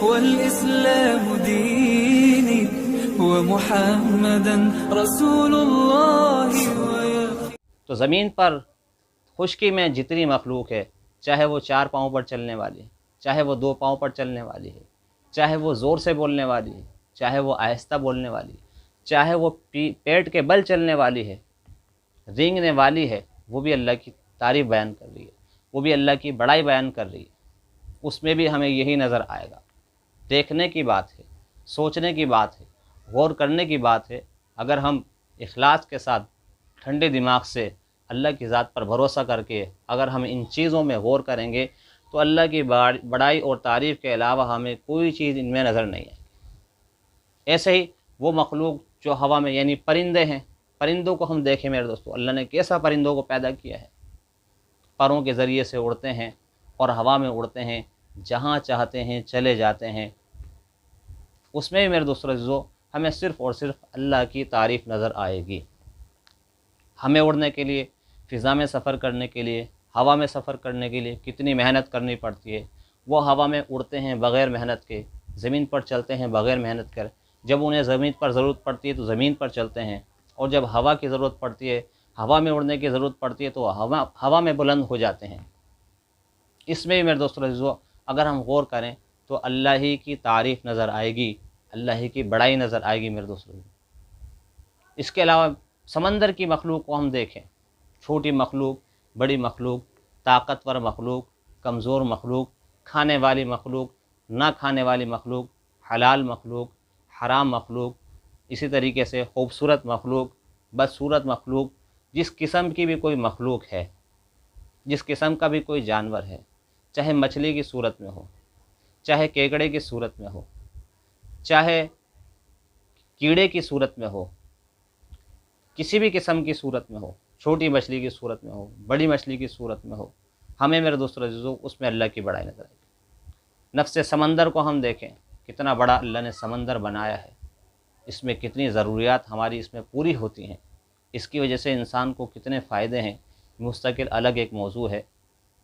والإسلام ديني ومحمدا رسول الله تو زمین پر خشکی میں جتنی مخلوق ہے، چاہے وہ 4 پاؤں پر چلنے والی ہے، چاہے وہ 2 پاؤں پر چلنے والی ہے، چاہے وہ زور سے بولنے والی ہے، چاہے وہ آہستہ بولنے والی ہے، چاہے وہ پیٹ کے بل چلنے والی ہے، رینگنے والی ہے، وہ بھی اللہ کی تعریف بیان کر رہی ہے، وہ بھی اللہ کی بڑائی بیان کر رہی ہے۔ اس میں بھی ہمیں یہی نظر آئے گا۔ دیکھنے کی بات ہے، سوچنے کی بات ہے، غور کرنے کی بات ہے۔ اگر ہم اخلاص کے ساتھ ٹھنڈے دماغ سے اللہ کی ذات پر بھروسہ کر کے اگر ہم ان چیزوں میں غور کریں گے تو اللہ کی بڑائی اور تعریف کے علاوہ ہمیں کوئی چیز ان میں نظر نہیں آئے گی۔ ایسے ہی وہ مخلوق جو ہوا میں یعنی پرندے ہیں، پرندوں کو ہم دیکھیں میرے دوستو، اللہ نے کیسا پرندوں کو پیدا کیا ہے۔ پروں کے ذریعے سے اڑتے ہیں اور ہوا میں اڑتے ہیں، جہاں چاہتے ہیں چلے جاتے ہیں۔ اس میں بھی میرے دوستو عزیزو ہمیں صرف اور صرف اللہ کی تعریف نظر آئے گی۔ ہمیں اڑنے کے لیے، فضا میں سفر کرنے کے لیے، ہوا میں سفر کرنے کے لیے کتنی محنت کرنی پڑتی ہے۔ وہ ہوا میں اڑتے ہیں بغیر محنت کے، زمین پر چلتے ہیں بغیر محنت کر۔ جب انہیں زمین پر ضرورت پڑتی ہے تو زمین پر چلتے ہیں، اور جب ہوا کی ضرورت پڑتی ہے، ہوا میں اڑنے کی ضرورت پڑتی ہے تو ہوا میں بلند ہو جاتے ہیں۔ اس میں بھی میرے دوستو عزیزو اگر ہم غور کریں تو اللہ ہی کی تعریف نظر آئے گی، اللہ ہی کی بڑائی نظر آئے گی میرے دوستو۔ اس کے علاوہ سمندر کی مخلوق کو ہم دیکھیں، چھوٹی مخلوق، بڑی مخلوق، طاقتور مخلوق، کمزور مخلوق، کھانے والی مخلوق، نہ کھانے والی مخلوق، حلال مخلوق، حرام مخلوق، اسی طریقے سے خوبصورت مخلوق، بدصورت مخلوق، جس قسم کی بھی کوئی مخلوق ہے، جس قسم کا بھی کوئی جانور ہے، چاہے مچھلی کی صورت میں ہو، چاہے کیکڑے کی صورت میں ہو، چاہے کیڑے کی صورت میں ہو، کسی بھی قسم کی صورت میں ہو، چھوٹی مچھلی کی صورت میں ہو، بڑی مچھلی کی صورت میں ہو، ہمیں میرے دوستو عزیزو اس میں اللہ کی بڑائی نظر آئے گی۔ نفس سمندر کو ہم دیکھیں، کتنا بڑا اللہ نے سمندر بنایا ہے، اس میں کتنی ضروریات ہماری اس میں پوری ہوتی ہیں، اس کی وجہ سے انسان کو کتنے فائدے ہیں، مستقل الگ ایک موضوع ہے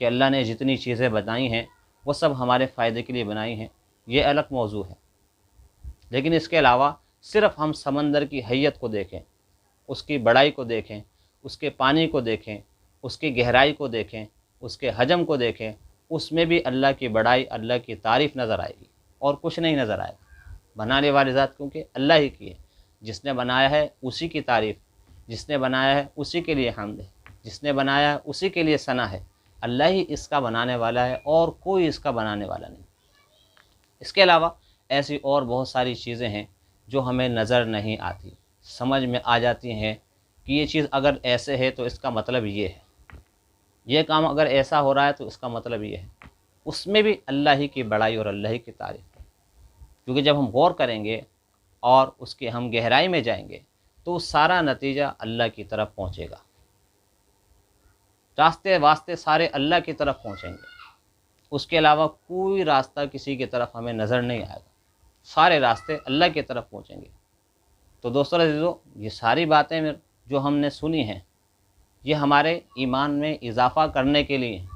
کہ اللہ نے جتنی چیزیں بنائی ہیں وہ سب ہمارے فائدے کے لیے بنائی ہیں، یہ الگ موضوع ہے۔ لیکن اس کے علاوہ صرف ہم سمندر کی حیت کو دیکھیں، اس کی بڑائی کو دیکھیں، اس کے پانی کو دیکھیں، اس کی گہرائی کو دیکھیں، اس کے حجم کو دیکھیں، اس میں بھی اللہ کی بڑائی، اللہ کی تعریف نظر آئے گی، اور کچھ نہیں نظر آئے گا۔ بنانے والی ذات کیونکہ اللہ ہی کی ہے، جس نے بنایا ہے اسی کی تعریف، جس نے بنایا ہے اسی کے لیے حمد ہے، جس نے بنایا ہے اسی کے لیے ثنا ہے۔ اللہ ہی اس کا بنانے والا ہے اور کوئی اس کا بنانے والا نہیں۔ اس کے علاوہ ایسی اور بہت ساری چیزیں ہیں جو ہمیں نظر نہیں آتی، سمجھ میں آ جاتی ہیں کہ یہ چیز اگر ایسے ہے تو اس کا مطلب یہ ہے، یہ کام اگر ایسا ہو رہا ہے تو اس کا مطلب یہ ہے۔ اس میں بھی اللہ ہی کی بڑائی اور اللہ ہی کی تعریف ہے، کیونکہ جب ہم غور کریں گے اور اس کے ہم گہرائی میں جائیں گے تو سارا نتیجہ اللہ کی طرف پہنچے گا، راستے واسطے سارے اللہ کی طرف پہنچیں گے، اس کے علاوہ کوئی راستہ کسی کی طرف ہمیں نظر نہیں آئے گا، سارے راستے اللہ کی طرف پہنچیں گے۔ تو دوستو عزیزو یہ ساری باتیں جو ہم نے سنی ہیں یہ ہمارے ایمان میں اضافہ کرنے کے لیے ہیں۔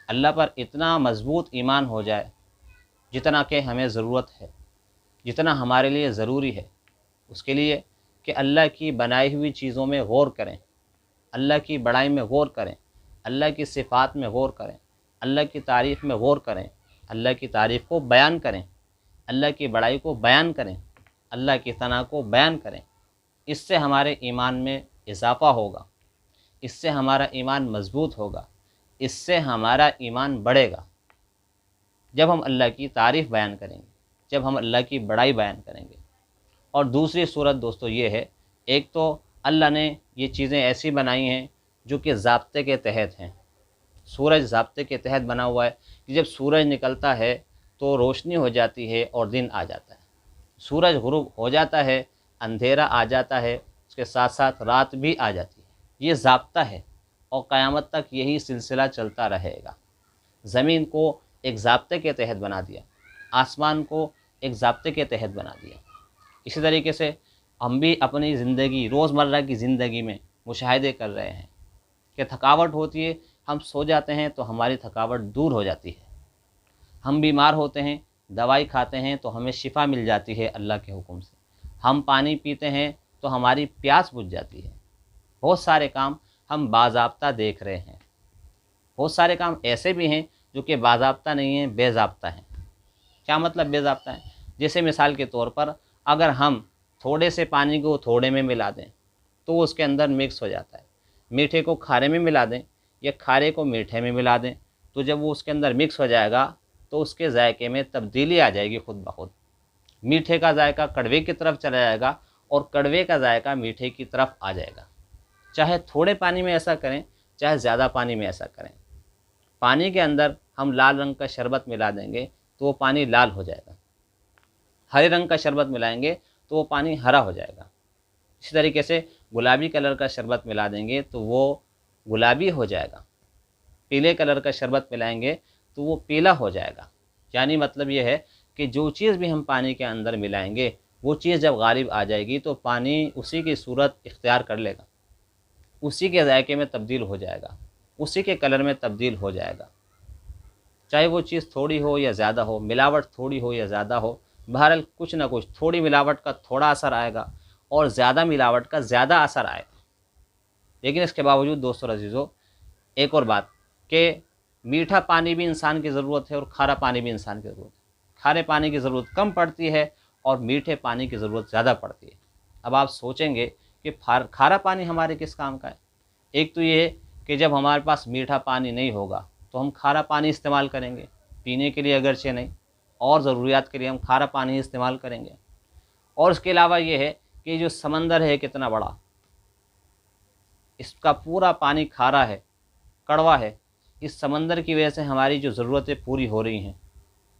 اللہ پر اتنا مضبوط ایمان ہو جائے جتنا کہ ہمیں ضرورت ہے، جتنا ہمارے لیے ضروری ہے، اس کے لیے کہ اللہ کی بنائی ہوئی چیزوں میں غور کریں، اللہ کی بڑائی میں غور کریں، اللہ کی صفات میں غور کریں، اللہ کی تعریف میں غور کریں، اللہ کی تعریف کو بیان کریں، اللہ کی بڑائی کو بیان کریں، اللہ کی ثنا کو بیان کریں۔ اس سے ہمارے ایمان میں اضافہ ہوگا، اس سے ہمارا ایمان مضبوط ہوگا، اس سے ہمارا ایمان بڑھے گا۔ جب ہم اللہ کی تعریف بیان کریں گے، جب ہم اللہ کی بڑائی بیان کریں گے۔ اور دوسری صورت دوستو یہ ہے، ایک تو اللہ نے یہ چیزیں ایسی بنائی ہیں جو کہ ضابطے کے تحت ہیں۔ سورج ضابطے کے تحت بنا ہوا ہے کہ جب سورج نکلتا ہے تو روشنی ہو جاتی ہے اور دن آ جاتا ہے، سورج غروب ہو جاتا ہے، اندھیرا آ جاتا ہے، اس کے ساتھ ساتھ رات بھی آ جاتی ہے۔ یہ ضابطہ ہے اور قیامت تک یہی سلسلہ چلتا رہے گا۔ زمین کو ایک ضابطے کے تحت بنا دیا، آسمان کو ایک ضابطے کے تحت بنا دیا۔ اسی طریقے سے ہم بھی اپنی زندگی، روزمرہ کی زندگی میں مشاہدے کر رہے ہیں کہ تھکاوٹ ہوتی ہے، ہم سو جاتے ہیں تو ہماری تھکاوٹ دور ہو جاتی ہے۔ ہم بیمار ہوتے ہیں، دوائی کھاتے ہیں تو ہمیں شفا مل جاتی ہے اللہ کے حکم سے، ہم پانی پیتے ہیں تو ہماری پیاس بجھ جاتی ہے، بہت سارے کام ہم باضابطہ دیکھ رہے ہیں، بہت سارے کام ایسے بھی ہیں جو کہ باضابطہ نہیں ہیں، بے ضابطہ ہیں۔ کیا مطلب بے ضابطہ ہیں؟ جیسے مثال کے طور پر اگر ہم تھوڑے سے پانی کو تھوڑے میں ملا دیں تو وہ اس کے اندر مکس ہو جاتا ہے، میٹھے کو کھارے میں ملا دیں یا کھارے کو میٹھے میں ملا دیں تو جب وہ اس کے اندر مکس ہو جائے گا تو اس کے ذائقے میں تبدیلی آ جائے گی خود بخود، میٹھے کا ذائقہ کڑوے کی طرف چلا جائے گا اور کڑوے کا ذائقہ میٹھے کی طرف آ جائے گا۔ چاہے تھوڑے پانی میں ایسا کریں چاہے زیادہ پانی میں ایسا کریں، پانی کے اندر ہم لال رنگ کا شربت ملا دیں گے تو وہ پانی لال ہو جائے گا، ہرے رنگ کا شربت ملائیں گے تو وہ پانی ہرا ہو جائے گا، اسی طریقے سے گلابی کلر کا شربت ملا دیں گے تو وہ گلابی ہو جائے گا، پیلے کلر کا شربت ملائیں گے تو وہ پیلا ہو جائے گا۔ یعنی مطلب یہ ہے کہ جو چیز بھی ہم پانی کے اندر ملائیں گے وہ چیز جب غالب آ جائے گی تو پانی اسی کی صورت اختیار کر لے گا، اسی کے ذائقے میں تبدیل ہو جائے گا، اسی کے کلر میں تبدیل ہو جائے گا، چاہے وہ چیز تھوڑی ہو یا زیادہ ہو، ملاوٹ تھوڑی ہو یا زیادہ ہو، بہرحال کچھ نہ کچھ تھوڑی ملاوٹ کا تھوڑا اثر آئے گا اور زیادہ ملاوٹ کا زیادہ اثر آئے گا۔ لیکن اس کے باوجود دوستو عزیزو ایک اور بات کہ میٹھا پانی بھی انسان کی ضرورت ہے اور کھارا پانی بھی انسان کی ضرورت ہے، کھارے پانی کی ضرورت کم پڑتی ہے اور میٹھے پانی کی ضرورت زیادہ پڑتی ہے۔ اب آپ سوچیں گے کہ کھارا پانی ہمارے کس کام کا ہے؟ ایک تو یہ کہ جب ہمارے پاس میٹھا پانی نہیں ہوگا تو ہم کھارا پانی استعمال کریں گے، پینے کے لیے اگرچہ نہیں، اور ضروریات کے لیے ہم کھارا پانی استعمال کریں گے۔ اور اس کے علاوہ یہ ہے کہ جو سمندر ہے کتنا بڑا، اس کا پورا پانی کھارا ہے، کڑوا ہے، اس سمندر کی وجہ سے ہماری جو ضرورتیں پوری ہو رہی ہیں،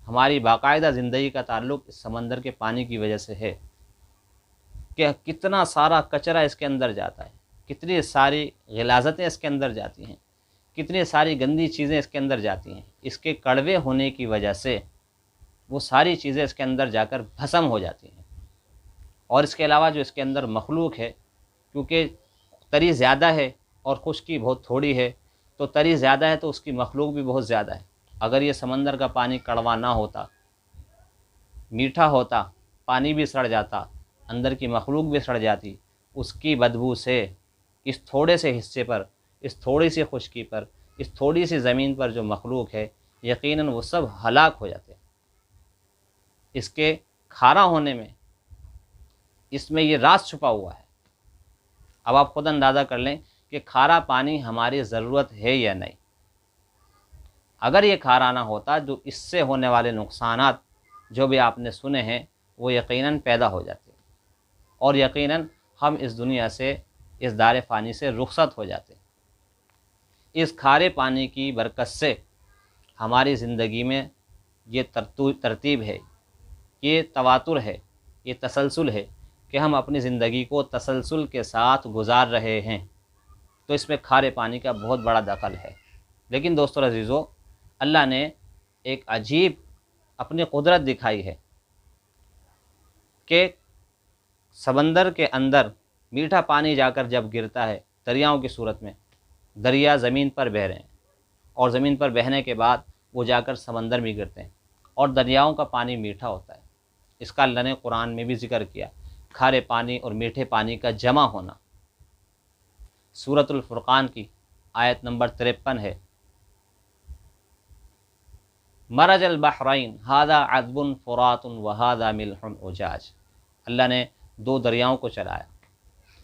ہماری باقاعدہ زندگی کا تعلق اس سمندر کے پانی کی وجہ سے ہے کہ کتنا سارا کچرا اس کے اندر جاتا ہے، کتنی ساری غلاظتیں اس کے اندر جاتی ہیں، کتنی ساری گندی چیزیں اس کے اندر جاتی ہیں، اس کے کڑوے ہونے کی وجہ سے وہ ساری چیزیں اس کے اندر جا کر بھسم ہو جاتی ہیں۔ اور اس کے علاوہ جو اس کے اندر مخلوق ہے، کیونکہ تری زیادہ ہے اور خشکی بہت تھوڑی ہے، تو تری زیادہ ہے تو اس کی مخلوق بھی بہت زیادہ ہے۔ اگر یہ سمندر کا پانی کڑوا نہ ہوتا، میٹھا ہوتا، پانی بھی سڑ جاتا، اندر کی مخلوق بھی سڑ جاتی، اس کی بدبو سے اس تھوڑے سے حصے پر، اس تھوڑی سی خشکی پر، اس تھوڑی سی زمین پر جو مخلوق ہے یقیناً وہ سب ہلاک ہو جاتے ہیں۔ اس کے کھارا ہونے میں اس میں یہ راز چھپا ہوا ہے۔ اب آپ خود اندازہ کر لیں کہ کھارا پانی ہماری ضرورت ہے یا نہیں۔ اگر یہ کھارا نہ ہوتا جو اس سے ہونے والے نقصانات جو بھی آپ نے سنے ہیں وہ یقیناً پیدا ہو جاتے اور یقیناً ہم اس دنیا سے، اس دار فانی سے رخصت ہو جاتے۔ اس کھارے پانی کی برکت سے ہماری زندگی میں یہ ترتیب ہے، یہ تواتر ہے، یہ تسلسل ہے کہ ہم اپنی زندگی کو تسلسل کے ساتھ گزار رہے ہیں، تو اس میں کھارے پانی کا بہت بڑا دخل ہے۔ لیکن دوستو عزیزو، اللہ نے ایک عجیب اپنی قدرت دکھائی ہے کہ سمندر کے اندر میٹھا پانی جا کر جب گرتا ہے دریاؤں کی صورت میں، دریا زمین پر بہہ رہے ہیں اور زمین پر بہنے کے بعد وہ جا کر سمندر میں گرتے ہیں اور دریاؤں کا پانی میٹھا ہوتا ہے۔ اس کا اللہ نے قرآن میں بھی ذکر کیا، کھارے پانی اور میٹھے پانی کا جمع ہونا۔ سورۃ الفرقان کی آیت نمبر 53 ہے، مرج البحرین ھذا عذب فرات وھذا ملح اجاج۔ اللہ نے دو دریاؤں کو چلایا،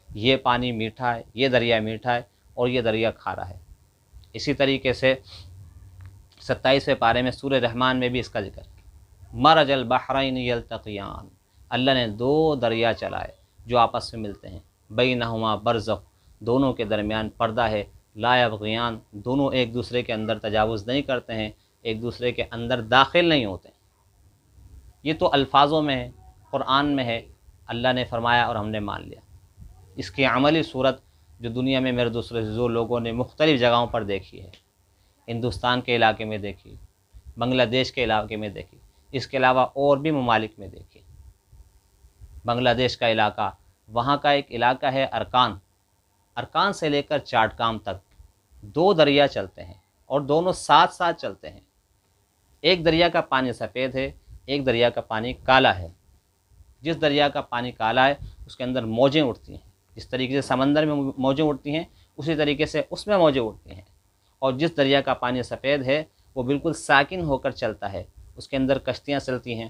یہ پانی میٹھا ہے، یہ دریا میٹھا ہے اور یہ دریا کھارا ہے۔ اسی طریقے سے 27ویں پارے میں سورہ رحمان میں بھی اس کا ذکر ہے، مرج البحرین یلتقیان۔ اللہ نے دو دریا چلائے جو آپس میں ملتے ہیں، بینہما برزخ، دونوں کے درمیان پردہ ہے، لا یبغیان، دونوں ایک دوسرے کے اندر تجاوز نہیں کرتے ہیں، ایک دوسرے کے اندر داخل نہیں ہوتے ہیں۔ یہ تو الفاظوں میں ہے، قرآن میں ہے، اللہ نے فرمایا اور ہم نے مان لیا۔ اس کی عملی صورت جو دنیا میں میرے دوسرے جو لوگوں نے مختلف جگہوں پر دیکھی ہے، ہندوستان کے علاقے میں دیکھی، بنگلہ دیش کے علاقے میں دیکھی، اس کے علاوہ اور بھی ممالک میں دیکھی۔ بنگلہ دیش کا علاقہ، وہاں کا ایک علاقہ ہے ارکان سے لے کر چاٹکام تک دو دریا چلتے ہیں اور دونوں ساتھ ساتھ چلتے ہیں۔ ایک دریا کا پانی سفید ہے، ایک دریا کا پانی کالا ہے۔ جس دریا کا پانی کالا ہے اس کے اندر موجیں اٹھتی ہیں، جس طریقے سے سمندر میں موجیں اٹھتی ہیں اسی طریقے سے اس میں موجیں اٹھتی ہیں۔ اور جس دریا کا پانی سفید ہے وہ بالکل ساکن ہو کر چلتا ہے، اس کے اندر کشتیاں چلتی ہیں۔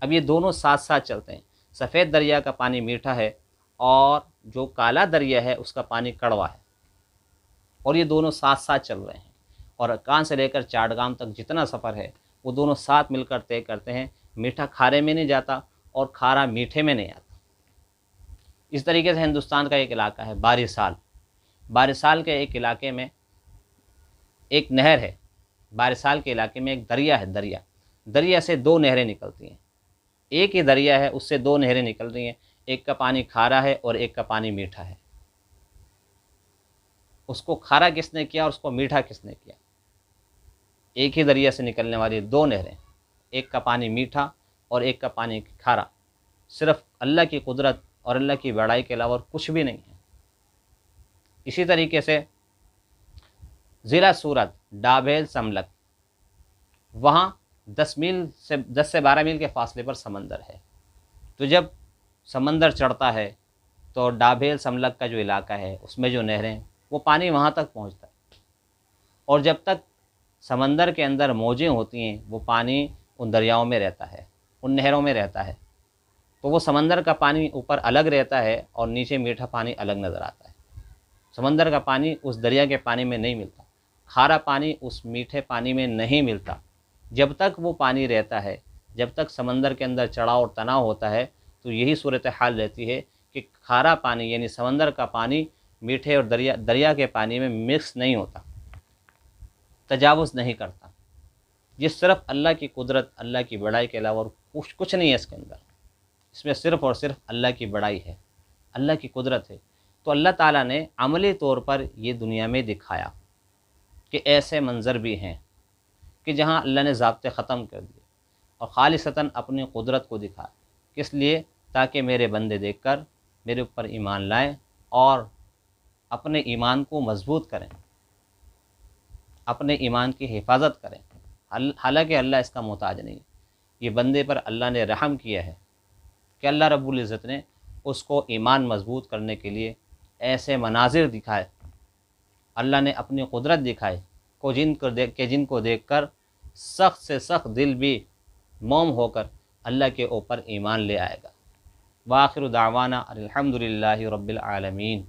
اب یہ دونوں ساتھ ساتھ چلتے ہیں، سفید دریا کا پانی میٹھا ہے اور جو کالا دریا ہے اس کا پانی کڑوا ہے، اور یہ دونوں ساتھ ساتھ چل رہے ہیں، اور کان سے لے کر چاٹگام تک جتنا سفر ہے وہ دونوں ساتھ مل کر طے کرتے ہیں۔ میٹھا کھارے میں نہیں جاتا اور کھارا میٹھے میں نہیں آتا۔ اس طریقے سے ہندوستان کا ایک علاقہ ہے بارسال۔ بارسال کے ایک علاقے میں ایک نہر ہے، بارسال کے علاقے میں ایک دریا ہے، دریا سے دو نہریں نکلتی ہیں۔ ایک ہی دریا ہے، اس سے دو نہریں نکل رہی ہیں، ایک کا پانی کھارا ہے اور ایک کا پانی میٹھا ہے۔ اس کو کھارا کس نے کیا اور اس کو میٹھا کس نے کیا؟ ایک ہی دریا سے نکلنے والی دو نہریں، ایک کا پانی میٹھا اور ایک کا پانی کھارا، صرف اللہ کی قدرت اور اللہ کی بڑائی کے علاوہ اور کچھ بھی نہیں ہے۔ اسی طریقے سے ضلع سورت ڈابھیل سملک، وہاں 10 سے 12 میل کے فاصلے پر سمندر ہے۔ تو جب سمندر چڑھتا ہے تو ڈابھیل سملک کا جو علاقہ ہے اس میں جو نہریں، وہ پانی وہاں تک پہنچتا ہے، اور جب تک سمندر کے اندر موجیں ہوتی ہیں وہ پانی ان دریاؤں میں رہتا ہے، ان نہروں میں رہتا ہے، تو وہ سمندر کا پانی اوپر الگ رہتا ہے اور نیچے میٹھا پانی الگ نظر آتا ہے۔ سمندر کا پانی اس دریا کے پانی میں نہیں ملتا، کھارا پانی اس میٹھے پانی میں نہیں ملتا۔ جب تک وہ پانی رہتا ہے، جب تک سمندر کے اندر چڑھاؤ اور تناؤ ہوتا ہے، تو یہی صورتحال رہتی ہے کہ کھارا پانی یعنی سمندر کا پانی میٹھے اور دریا کے پانی میں مکس نہیں ہوتا، تجاوز نہیں کرتا۔ یہ صرف اللہ کی قدرت، اللہ کی بڑائی کے علاوہ اور کچھ نہیں ہے اس کے اندر، اس میں صرف اور صرف اللہ کی بڑائی ہے، اللہ کی قدرت ہے۔ تو اللہ تعالیٰ نے عملی طور پر یہ دنیا میں دکھایا کہ ایسے منظر بھی ہیں کہ جہاں اللہ نے ضابطے ختم کر دیے اور خالصتاً اپنی قدرت کو دکھایا، کس لیے؟ تاکہ میرے بندے دیکھ کر میرے اوپر ایمان لائیں اور اپنے ایمان کو مضبوط کریں، اپنے ایمان کی حفاظت کریں۔ حالانکہ اللہ اس کا محتاج نہیں، یہ بندے پر اللہ نے رحم کیا ہے کہ اللہ رب العزت نے اس کو ایمان مضبوط کرنے کے لیے ایسے مناظر دکھائے، اللہ نے اپنی قدرت دکھائے جن کو دیکھ کر سخت سے سخت دل بھی موم ہو کر اللہ کے اوپر ایمان لے آئے گا۔ وآخر دعوانا الحمدللہ رب العالمین۔